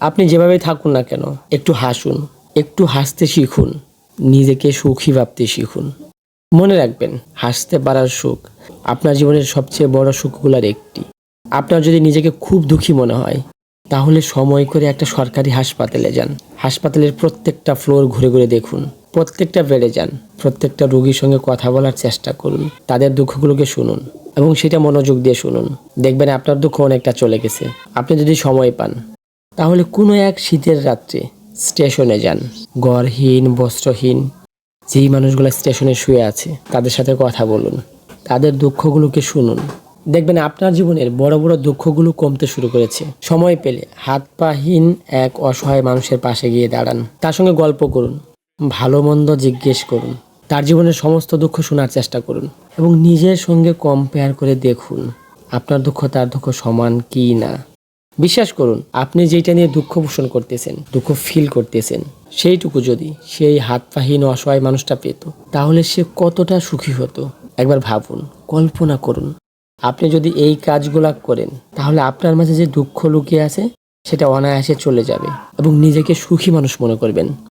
আপনি যেভাবে থাকুন না কেন, একটু হাসুন, একটু হাসতে শিখুন, নিজেকে সুখী ভাবতে শিখুন। মনে রাখবেন, হাসতে পারার সুখ আপনার জীবনের সবচেয়ে বড় সুখগুলোর একটি। আপনার যদি নিজেকে খুব দুঃখী মনে হয়, তাহলে সময় করে একটা সরকারি হাসপাতালে যান। হাসপাতালের প্রত্যেকটা ফ্লোর ঘুরে ঘুরে দেখুন, প্রত্যেকটা বেডে যান, প্রত্যেকটা রোগীর সঙ্গে কথা বলার চেষ্টা করুন, তাদের দুঃখগুলোকে শুনুন এবং সেটা মনোযোগ দিয়ে শুনুন। দেখবেন আপনার দুঃখ অনেকটা চলে গেছে। আপনি যদি সময় পান, তাহলে কোনো এক শীতের রাত্রে স্টেশনে যান। ঘরহীন, বস্ত্রহীন যেই মানুষগুলো স্টেশনে শুয়ে আছে, তাদের সাথে কথা বলুন, তাদের দুঃখগুলোকে শুনুন। দেখবেন আপনার জীবনের বড় বড় দুঃখগুলো কমতে শুরু করেছে। সময় পেলে হাত পাহীন এক অসহায় মানুষের পাশে গিয়ে দাঁড়ান, তার সঙ্গে গল্প করুন, ভালো মন্দ জিজ্ঞেস করুন, তার জীবনের সমস্ত দুঃখ শোনার চেষ্টা করুন এবং নিজের সঙ্গে কম্পেয়ার করে দেখুন আপনার দুঃখ তার দুঃখ সমান কি না। বিশ্বাস করুন, আপনি যেটা নিয়ে দুঃখ পোষণ করতেছেন, দুঃখ ফিল করতেছেন, সেইটুকু যদি সেই হাত পাহীন অসহায় মানুষটা পেত, তাহলে সে কতটা সুখী হতো। একবার ভাবুন, কল্পনা করুন। আপনি যদি এই কাজগুলা করেন, তাহলে আপনার মাঝে যে দুঃখ লুকিয়ে আছে, সেটা অনায়াসে চলে যাবে এবং নিজেকে সুখী মানুষ মনে করবেন।